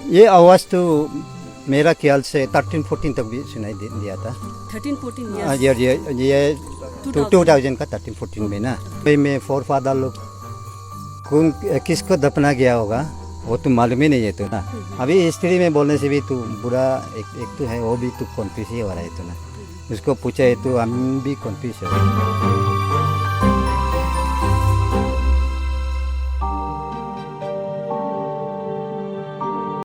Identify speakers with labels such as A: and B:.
A: ये आवाज़ तो मेरा ख्याल से 13-14 तक भी सुनाई दिया था।
B: 13-14
A: ये 2000 का 13-14 में ना। भाई में फोर फादर लोग कौन किसको दफना गया होगा वो तो मालूम ही नहीं है तो ना। अभी हिस्ट्री में बोलने से भी तो बुरा एक तो है, वो भी तो कन्फ्यूज ही हो रहा है तो ना। उसको पूछा है तो हम भी कन्फ्यूज हो रहे हैं।